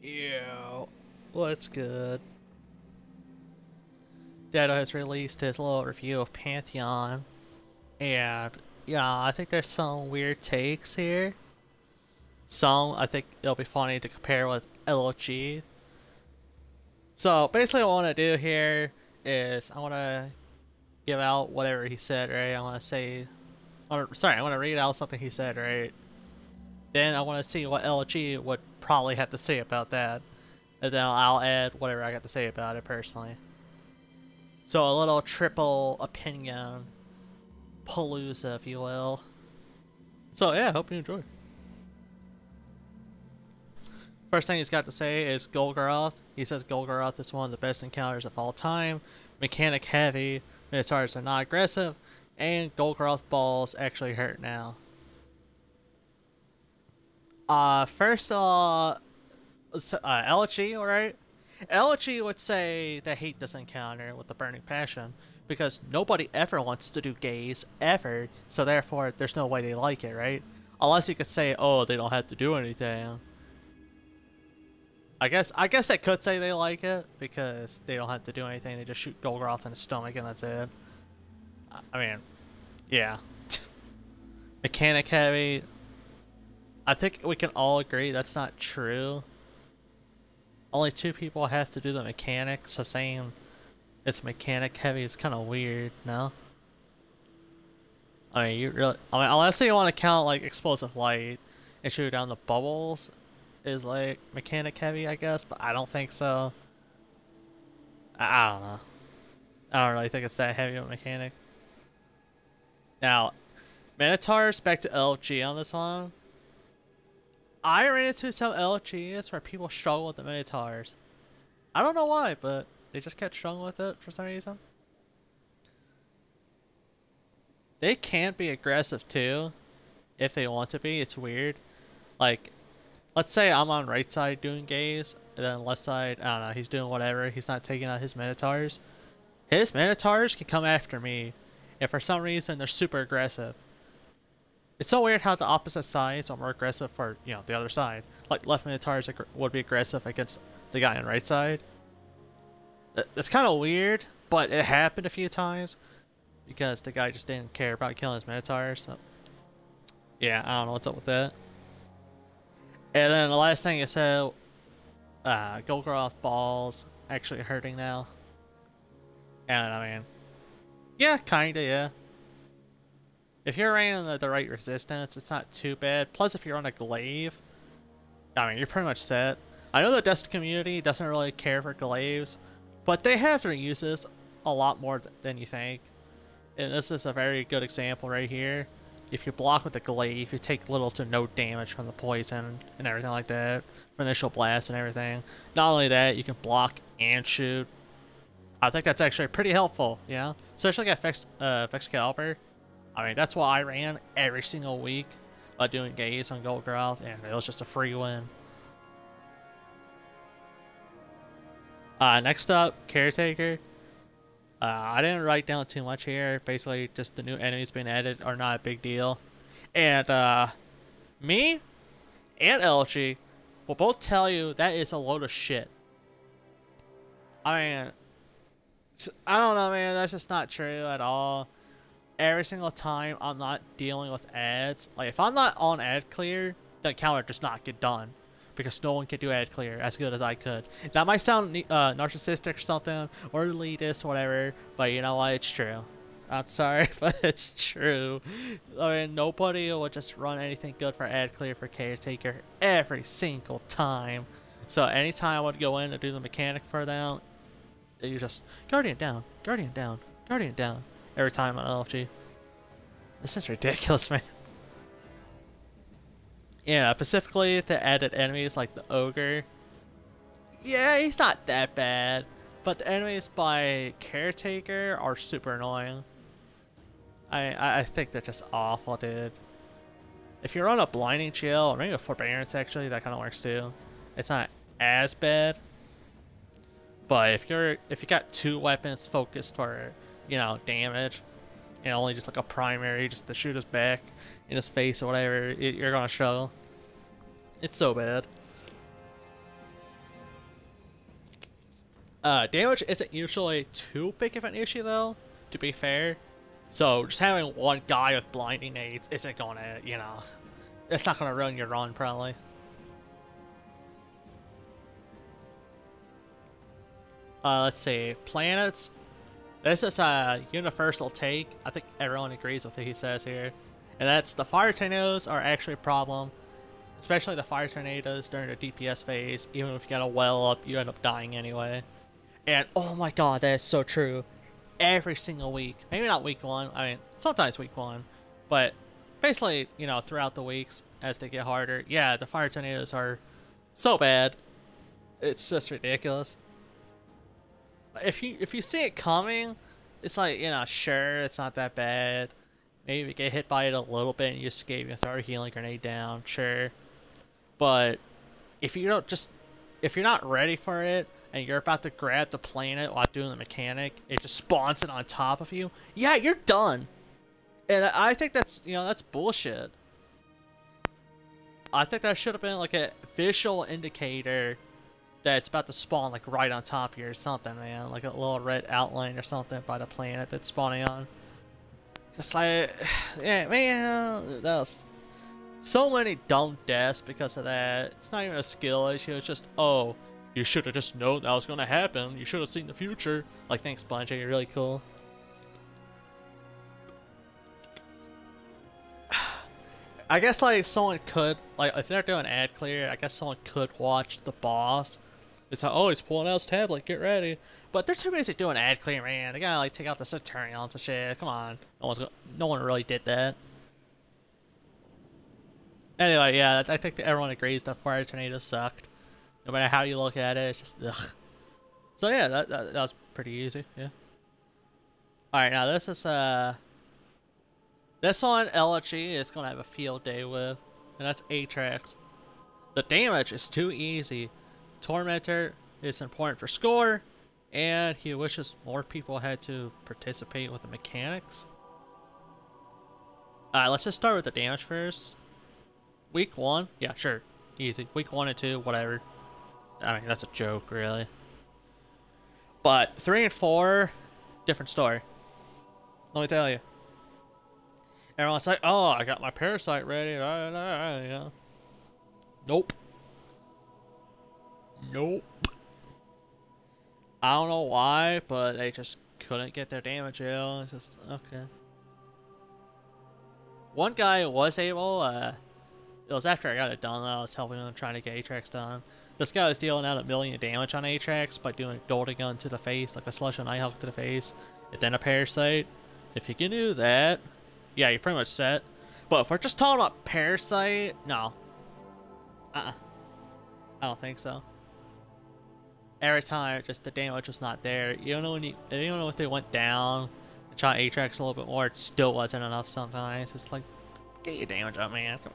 Yeah, what's good? Datto has released his little review of Pantheon, and yeah, I think there's some weird takes here. Some I think it'll be funny to compare with LFG. So basically, what I want to do here is I want to give out whatever he said, right? I want to say, I want to read out something he said, right? Then I want to see what LFG would probably have to say about that, and then I'll add whatever I got to say about it personally. So a little triple opinion palooza, if you will. So yeah, hope you enjoy. First thing he's got to say is Golgoroth. He says Golgoroth is one of the best encounters of all time. Mechanic heavy, Minotaurs are not aggressive, and Golgoroth balls actually hurt now. First LFG, alright? LFG would say they hate this encounter with a burning passion because nobody ever wants to do gaze ever, so therefore there's no way they like it, right? Unless you could say, oh, they don't have to do anything. I guess they could say they like it because they don't have to do anything. They just shoot Golgoroth in the stomach and that's it. I mean, yeah. Mechanic heavy. I think we can all agree that's not true. Only two people have to do the mechanics, so saying it's mechanic heavy is kind of weird, no? I mean, unless you want to count like explosive light and shoot down the bubbles is like mechanic heavy, I guess, but I don't think so. I don't know. I don't really think it's that heavy of a mechanic. Now, Minotaurs, back to LFG on this one. I ran into some LFGs where people struggle with the Minotaurs. I don't know why, but they just kept struggling with it for some reason. They can be aggressive too, if they want to be. It's weird. Like, let's say I'm on right side doing gaze, and then left side, I don't know, he's doing whatever. He's not taking out his Minotaurs. His Minotaurs can come after me, and for some reason they're super aggressive. It's so weird how the opposite sides are more aggressive for, you know, the other side. Like left Minotaurs would be aggressive against the guy on right side. It's kind of weird, but it happened a few times because the guy just didn't care about killing his Minotaurs. So yeah, I don't know what's up with that. And then the last thing I said, Golgoroth balls actually hurting now. And I mean, yeah, kinda, yeah. If you're running the right resistance, it's not too bad. Plus, if you're on a glaive, I mean, you're pretty much set. I know the Dust community doesn't really care for glaives, but they have their uses a lot more than you think. And this is a very good example right here. If you block with a glaive, you take little to no damage from the poison and everything like that, from initial blast and everything. Not only that, you can block and shoot. I think that's actually pretty helpful, you know? Especially at Vex Caliber. I mean, that's why I ran every single week by doing gaze on Golgoroth, and it was just a free win. Next up, Caretaker. I didn't write down too much here. Basically, just the new enemies being added are not a big deal. And me and LFG will both tell you that is a load of shit. I mean, I don't know, man. That's just not true at all. Every single time I'm not dealing with ads, like if I'm not on ad clear, the encounter does not get done because no one can do ad clear as good as I could. That might sound narcissistic or something, or elitist or whatever, but you know what, it's true. I'm sorry, but it's true. I mean, nobody will just run anything good for ad clear for Caretaker every single time. So anytime I would go in and do the mechanic for them, you just Guardian down, Guardian down, Guardian down. Every time on LFG. This is ridiculous, man. Yeah, specifically the added enemies like the Ogre. Yeah, he's not that bad. But the enemies by Caretaker are super annoying. I think they're just awful, dude. If you're on a Blinding Chill, or maybe a Forbearance actually, that kind of works too. It's not as bad. But if you got two weapons focused for, you know, damage, and only just like a primary just to shoot his back in his face or whatever, you're gonna struggle. It's so bad. Damage isn't usually too big of an issue though, to be fair. So just having one guy with blinding nades isn't gonna, you know, it's not gonna ruin your run probably. Let's see, planets. This is a universal take. I think everyone agrees with what he says here. And that's the fire tornadoes are actually a problem. Especially the fire tornadoes during the DPS phase. Even if you got a well up, you end up dying anyway. And oh my god, that is so true. Every single week. Maybe not week 1. I mean, sometimes week 1. But basically, you know, throughout the weeks as they get harder. Yeah, the fire tornadoes are so bad. It's just ridiculous. If you see it coming, it's like, you know, sure, it's not that bad. Maybe you get hit by it a little bit and you escape and throw a healing grenade down, sure. But if you don't if you're not ready for it and you're about to grab the planet while doing the mechanic, it just spawns it on top of you. Yeah, you're done. And I think that's, you know, that's bullshit. I think that should have been like a visual indicator that it's about to spawn like right on top of you or something, man. Like a little red outline or something by the planet that's spawning on. Just like, yeah, man, that was so many dumb deaths because of that. It's not even a skill issue, it's just, oh, you should have just known that was gonna happen. You should have seen the future. Like, thanks, Bungie, you're really cool. I guess, like, someone could, like, if they're doing ad clear, I guess someone could watch the boss. It's like, oh, he's pulling out his tablet, get ready. But they're too busy doing ad clear, man. They gotta, like, take out the Saturnians and shit. Come on. No one really did that. Anyway, yeah, I think that everyone agrees that fire tornadoes sucked. No matter how you look at it, it's just, ugh. So, yeah, that was pretty easy, yeah. Alright, now this is, this one, LFG is gonna have a field day with, and that's Atrax. The damage is too easy. Tormentor is important for score, and he wishes more people had to participate with the mechanics. Alright, let's just start with the damage first. Week 1, yeah, sure, easy. Week 1 and 2, whatever. I mean, that's a joke, really. But 3 and 4, different story. Let me tell you. Everyone's like, oh, I got my parasite ready. You know. Nope. Nope. I don't know why, but they just couldn't get their damage in. It's just, okay. One guy was able, it was after I got it done, though. I was helping him trying to get Atrax done. This guy was dealing out 1 million damage on Atrax by doing a golden gun to the face, like a slush and nighthawk to the face, and then a parasite. If you can do that, yeah, you're pretty much set. But if we're just talking about parasite, no. I don't think so. Every time, just the damage was not there. You don't know when even if they went down and shot Atrax a little bit more, it still wasn't enough sometimes. It's like, get your damage up, man. Come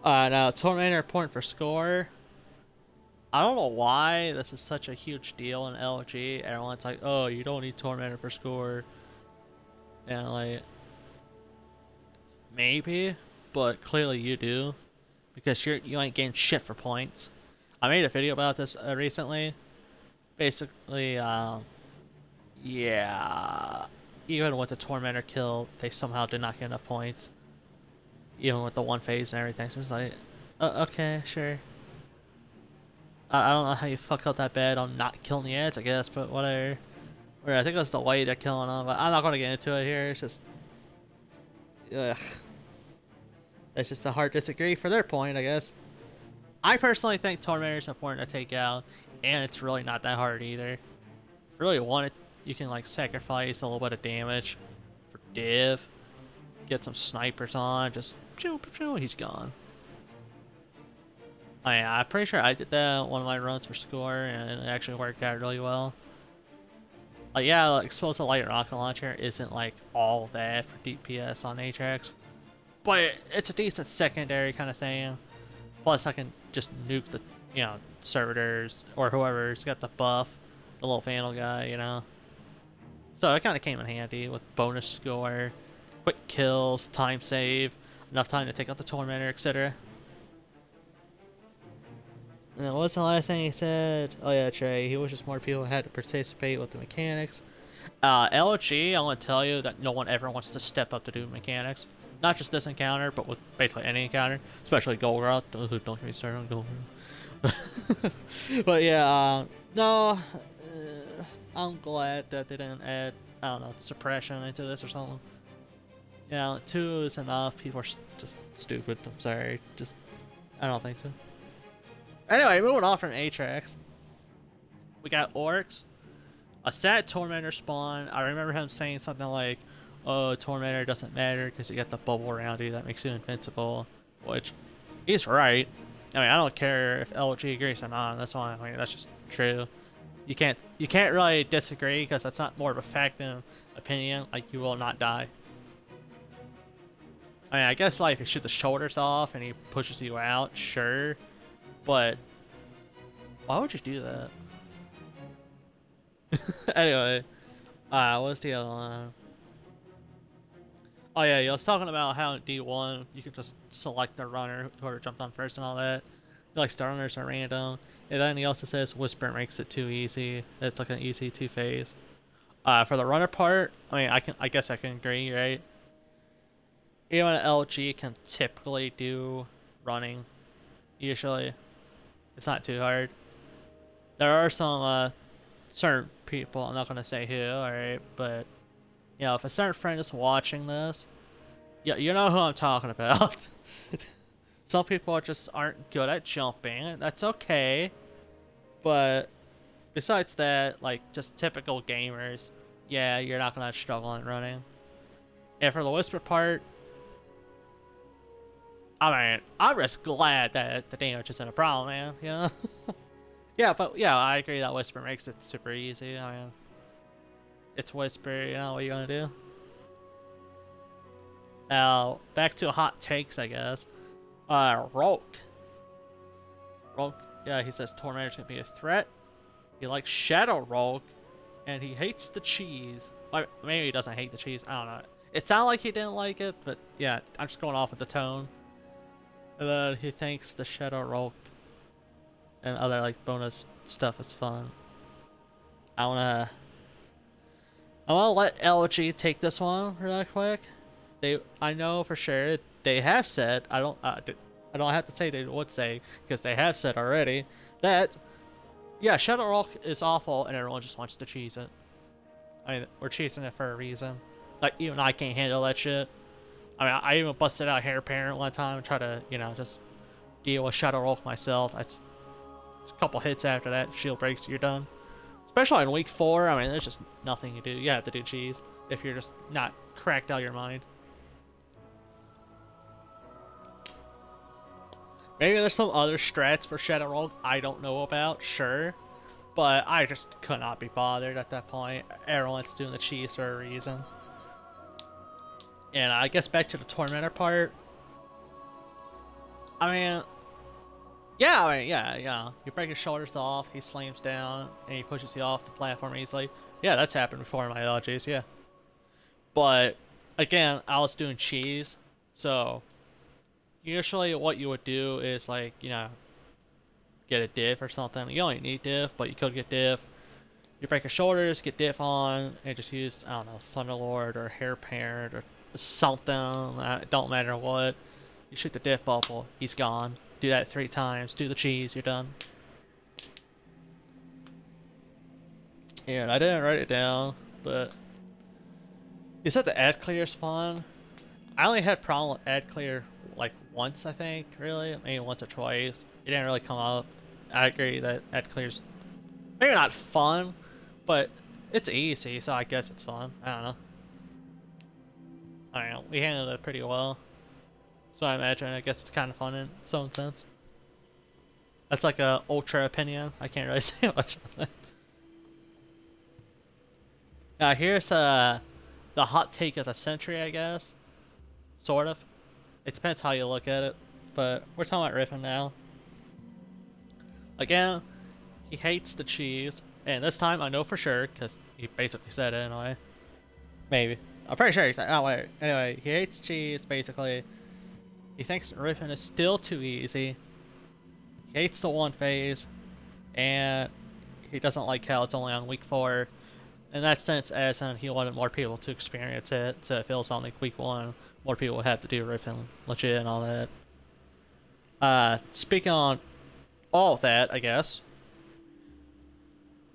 on. Now, Tormentor important for score. I don't know why this is such a huge deal in LFG. Everyone's like, oh, you don't need Tormentor for score. And like, maybe, but clearly you do. Because you ain't getting shit for points. I made a video about this recently. Basically, yeah, even with the Tormentor kill, they somehow did not get enough points. Even with the one phase and everything, so it's like, okay, sure. I don't know how you fuck up that bad on not killing the ads, I guess, but whatever. Or I think that's the way they're killing them, but I'm not gonna get into it here. It's just, ugh. That's just a hard disagree for their point, I guess. I personally think Tormentor is important to take out, and it's really not that hard either. If you really want it, you can like sacrifice a little bit of damage for div, get some snipers on, just pew, pew, pew, he's gone. I mean, I'm pretty sure I did that one of my runs for score, and it actually worked out really well. Like, yeah, like, explosive light rocket launcher isn't like all that for DPS on Atrax, but it's a decent secondary kind of thing. Plus, I can just nuke the, you know, servitors or whoever's got the buff, the little vandal guy, you know. So it kind of came in handy with bonus score, quick kills, time save, enough time to take out the Tormentor, etc. And what was the last thing he said? Oh yeah, Trey. He wishes more people had to participate with the mechanics. LFG, I want to tell you that no one ever wants to step up to do mechanics. Not just this encounter, but with basically any encounter, especially Gold Route. Don't get me started on Gold Route. But yeah, no, I'm glad that they didn't add, I don't know, suppression into this or something. Yeah, 2 is enough. People are just stupid. I'm sorry. Just, I don't think so. Anyway, moving on from Atrax. We got Orcs. A sad Tormentor spawn. I remember him saying something like, oh, Tormentor doesn't matter because you got the bubble around you that makes you invincible. Which, he's right. I mean, I don't care if LG agrees or not. That's why, I mean, that's just true. You can't really disagree because that's not more of a fact than opinion. Like, you will not die. I mean, I guess like if you shoot the shoulders off and he pushes you out, sure. But why would you do that? Anyway, what's the other one? Oh yeah, I was talking about how in D1 you can just select the runner, whoever jumped on first and all that. Like star runners are random. And then he also says Whisper makes it too easy. It's like an easy 2-phase. For the runner part, I mean, I guess I can agree, right? Even an LG can typically do running. Usually, it's not too hard. There are some certain people, I'm not gonna say who, alright, but you know, if a certain friend is watching this, yeah, you know who I'm talking about. Some people just aren't good at jumping. That's okay. But besides that, like just typical gamers, yeah, you're not gonna struggle in running. And for the Whisper part, I mean, I'm just glad that the damage isn't a problem, man. You know? Yeah, but yeah, I agree that Whisper makes it super easy. I mean, it's Whisper, you know what you're gonna do. Now, back to hot takes, I guess. Rolk. Rolk, yeah, he says Tormentor's gonna be a threat. He likes Shadow Rolk, and he hates the cheese. Like, maybe he doesn't hate the cheese, I don't know. It sounded like he didn't like it, but yeah, I'm just going off with the tone. And then he thinks the Shadow Rolk and other like bonus stuff is fun. I wanna let LG take this one real quick. I know for sure they have said, I don't have to say they would say, because they have said already, that, yeah, Shadow Rock is awful and everyone just wants to cheese it. I mean, we're cheesing it for a reason. Like, even I can't handle that shit. I mean, I even busted out Hair Parent one time and tried to, you know, just deal with Shadow Rock myself. That's a couple hits after that, shield breaks, you're done. Especially in week 4, I mean, there's just nothing you do. You have to do cheese if you're just not cracked out of your mind. Maybe there's some other strats for Shadow Rogue I don't know about, sure. But I just could not be bothered at that point. Everyone's doing the cheese for a reason. And I guess back to the Tormentor part. I mean, yeah. You break his shoulders off, he slams down, and he pushes you off the platform easily. Yeah, that's happened before in my LGs, yeah. But, again, I was doing cheese, so usually what you would do is, like, you know, get a diff or something. You don't need diff, but you could get diff. You break your shoulders, get diff on, and just use, I don't know, Thunderlord or Hair Parent or something. It don't matter what. You shoot the diff bubble, he's gone. Do that 3 times, do the cheese, you're done. And I didn't write it down, but you said the ad clear is fun. I only had problem with ad clear like once, I think, really. Maybe once or twice. It didn't really come up. I agree that ad clear's maybe not fun, but it's easy, so I guess it's fun. I don't know. I don't know. We handled it pretty well. So I guess it's kind of fun in its own sense. That's like a ultra opinion. I can't really say much on that. Here's the hot take of the century, I guess. Sort of. It depends how you look at it. But we're talking about Riffin now. Again, he hates the cheese. And this time I know for sure, because he basically said it anyway. Maybe. I'm pretty sure he said, oh wait. Anyway, he hates cheese, basically. He thinks Riffin is still too easy. He hates the one phase, and he doesn't like how it's only on week 4. In that sense, as in he wanted more people to experience it, so if it was on like week 1, more people would have to do Riffin legit and all that. Speaking on all of that, I guess,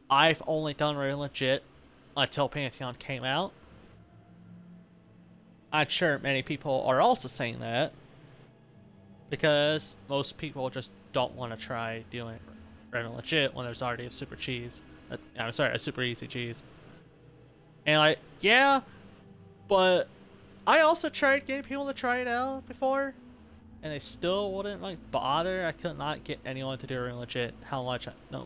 I've only done Riffin legit until Pantheon came out. I'm sure many people are also saying that, because most people just don't want to try doing Riffin legit when there's already a super cheese. I'm sorry, a super easy cheese. And like, yeah, but I also tried getting people to try it out before, and they still wouldn't like bother. I could not get anyone to do Riffin legit. No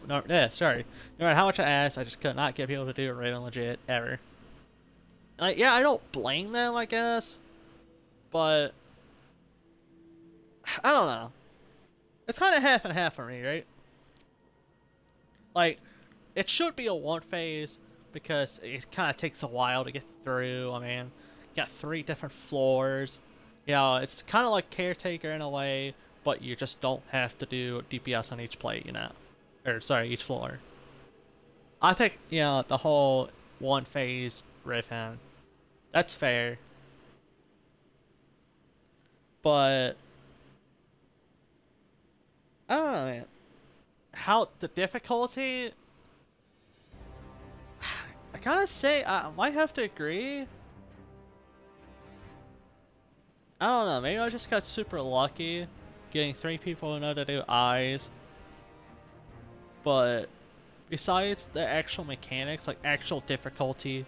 matter how much I asked, I just could not get people to do Riffin legit ever. Like, yeah, I don't blame them, I guess, but I don't know. It's kind of half and half for me, right? Like, it should be a one phase because it kind of takes a while to get through. I mean, you got 3 different floors. You know, it's kind of like Caretaker in a way, but you just don't have to do DPS on each plate, you know? Or, sorry, each floor. I think, you know, the whole one phase Riffin, that's fair. But I don't know, man. How the difficulty, I gotta say, I might have to agree. I don't know, maybe I just got super lucky getting 3 people who know to do eyes. But besides the actual mechanics, like actual difficulty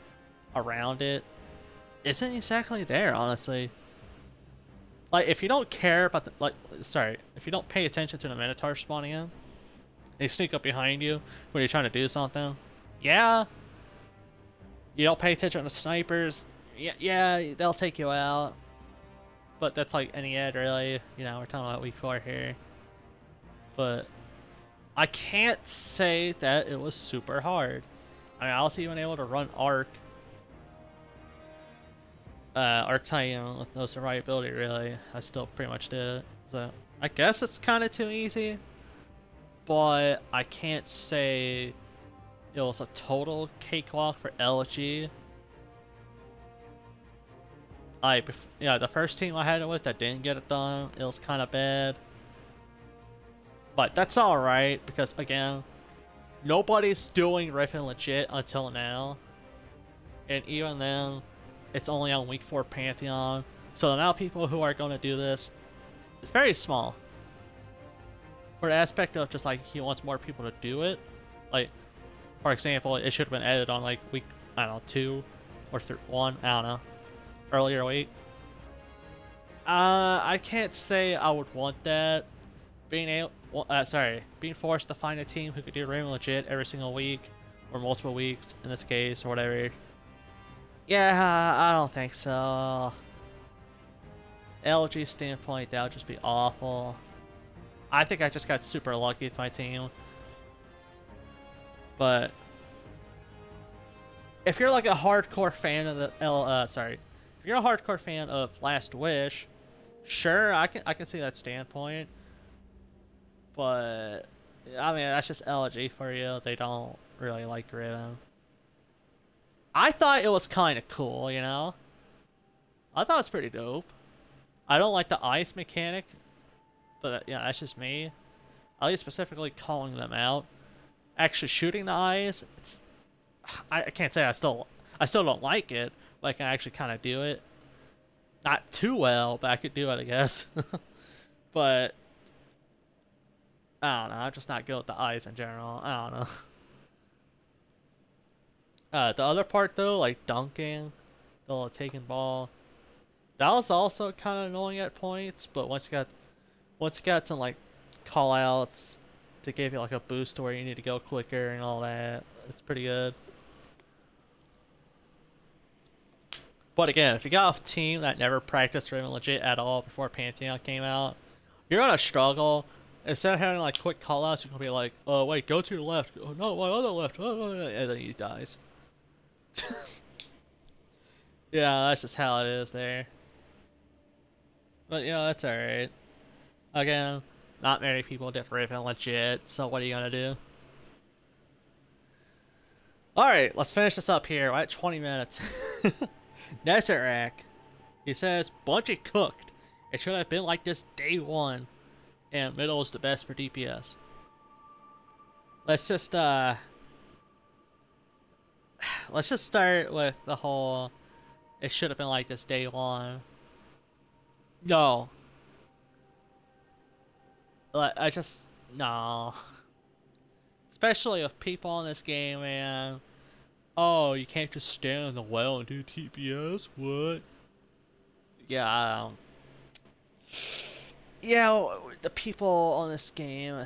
around it, isn't exactly there, honestly. Like, if you don't care about the, if you don't pay attention to the Minotaur spawning in, they sneak up behind you when you're trying to do something. Yeah. You don't pay attention to snipers. Yeah, they'll take you out. But that's like any ad, really. You know, we're talking about week 4 here. But I can't say that it was super hard. I mean, I was even able to run Arc. Arc Titan with no survivability, really. I still pretty much did it. So I guess it's kind of too easy. But I can't say it was a total cakewalk for LFG. The first team I had it with that didn't get it done, it was kind of bad. But that's alright, because again, nobody's doing Riffin legit until now. And even then, it's only on week 4 Pantheon. So the amount of people who are going to do this is very small. For the aspect of just like he wants more people to do it. Like, for example, it should have been added on like week, I don't know, 2 or 1, I don't know. Earlier week. I can't say I would want that. Being forced to find a team who could do Riffin legit every single week, or multiple weeks in this case, or whatever. Yeah, I don't think so. LFG standpoint, that would just be awful. I think I just got super lucky with my team. But if you're like a hardcore fan of the if you're a hardcore fan of Last Wish, sure, I can see that standpoint. But I mean, that's just LFG for you. They don't really like Riffin. I thought it was kind of cool, you know? I thought it was pretty dope. I don't like the ice mechanic, but yeah, that's just me. At least specifically calling them out. Actually shooting the eyes, I can't say I still don't like it, but I can actually kind of do it. Not too well, but I could do it, I guess. But I don't know, I'm just not good with the eyes in general. I don't know. The other part though, like dunking, the little taking ball, that was also kind of annoying at points. But once you got some like call outs to give you like a boost where you need to go quicker and all that, it's pretty good. But again, if you got a team that never practiced Riffin legit at all before Pantheon came out, you're gonna struggle. Instead of having like quick call outs, you're gonna be like, oh wait, go to your left, oh no, my other left, and then he dies. Yeah, that's just how it is there. But you know, that's alright. Again, Not many people did Riven legit, so what are you gonna do? Alright, let's finish this up here. We're at 20 minutes. Nezarec. He says, Bungie cooked. It should have been like this day one. And middle is the best for DPS. Let's just start with the whole it should have been like this day one. No. No. Especially with people in this game, man. Oh, you can't just stand in the well and do TPS? What? Yeah, yeah, the people on this game,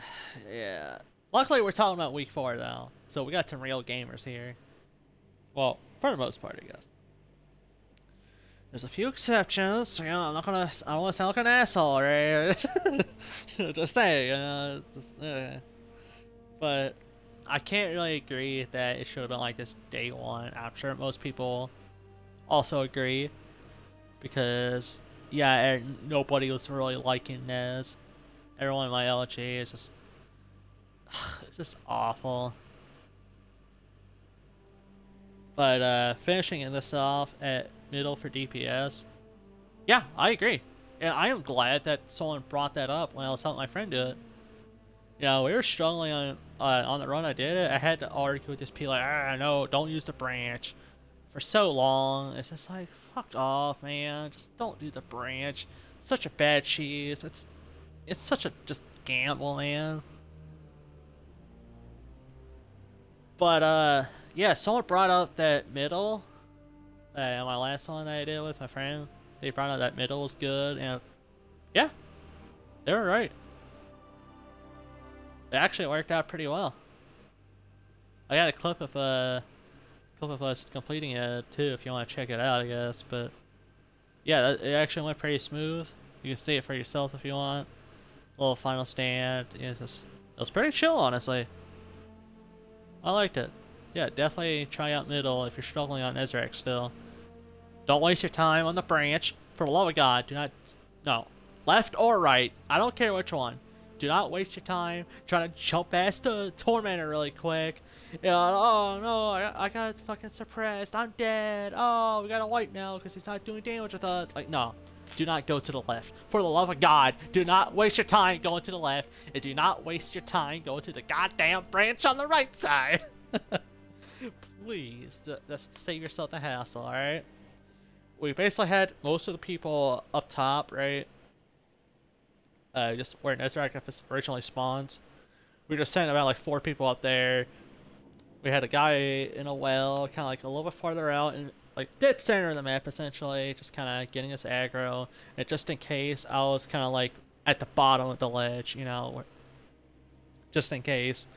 yeah. Luckily, we're talking about week 4 though, so we got some real gamers here. Well, for the most part, I guess. There's a few exceptions. You know, I don't want to sound like an asshole, right? Just saying, you know. But I can't really agree that it should have been like this day one. I'm sure most people also agree because, yeah, nobody was really liking Nez. Everyone in my LFG is just, it's just awful. But finishing this off at middle for DPS, yeah, I agree, and I am glad that someone brought that up when I was helping my friend do it. You know, we were struggling on the run I did it. I had to argue with this people like, no, don't use the branch for so long. It's just like, fuck off, man. Just don't do the branch. It's such a bad cheese. It's such a just gamble, man. But yeah, someone brought up that middle. My last one that I did with my friend, they brought up that middle was good, and yeah, they were right. It actually worked out pretty well. I got a clip of us completing it too, if you want to check it out, I guess. But yeah, it actually went pretty smooth. You can see it for yourself if you want. A little final stand. It was pretty chill, honestly. I liked it. Yeah, definitely try out middle if you're struggling on Nezarec still. Don't waste your time on the branch. For the love of God, do not... No. Left or right. I don't care which one. Do not waste your time trying to jump past the Tormentor really quick. You know, oh no, I got fucking suppressed. I'm dead. Oh, we got a wipe now because he's not doing damage with us. Like, no. Do not go to the left. For the love of God, do not waste your time going to the left. And do not waste your time going to the goddamn branch on the right side. Please, just save yourself the hassle, alright? We basically had most of the people up top, right? Just where Nezarec originally spawns. We just sent about like 4 people up there. We had a guy in a well, kind of like a little bit farther out, and like dead center of the map essentially, just kind of getting us aggro. And just in case, I was kind of like at the bottom of the ledge, you know, just in case.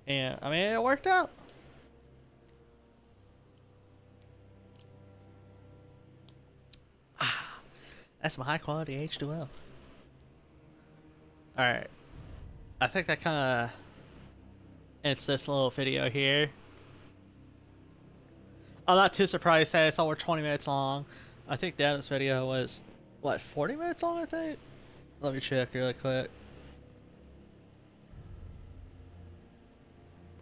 And I mean, it worked out. That's my high quality H2O. Alright. I think that kind of ends this little video here. I'm not too surprised that it's over 20 minutes long. I think Datto's video was, what, 40 minutes long, I think? Let me check really quick.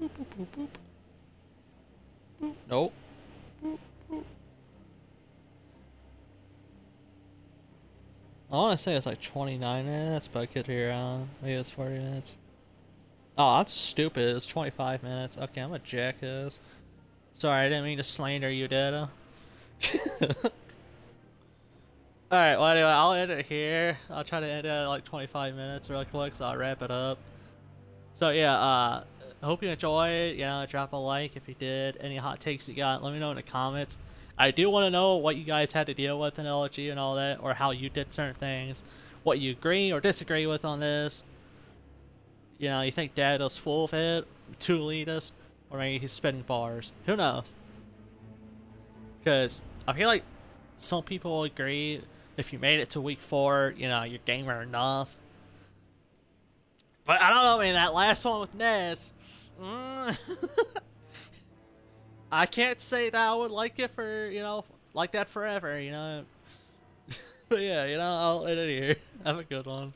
Boop, boop, boop, boop. Boop. Nope. Boop, boop. I want to say it's like 29 minutes, but I could be wrong. Maybe it's 40 minutes. Oh, I'm stupid. It's 25 minutes. Okay, I'm a jackass. Sorry, I didn't mean to slander you, Datto. Alright, well anyway, I'll end it here. I'll try to end it at like 25 minutes real quick, so I'll wrap it up. So yeah, I hope you enjoyed. You know, drop a like if you did. Any hot takes you got, let me know in the comments. I do want to know what you guys had to deal with in LFG and all that, or how you did certain things, what you agree or disagree with on this. You know, you think Datto's full of it, too elitist, or maybe he's spitting bars. Who knows? Because I feel like some people agree if you made it to week 4, you know, you're gamer enough. But I don't know, man, that last one with Nez. I can't say that I would like it for, you know, like that forever, you know. But yeah, you know, I'll end it here. Have a good one.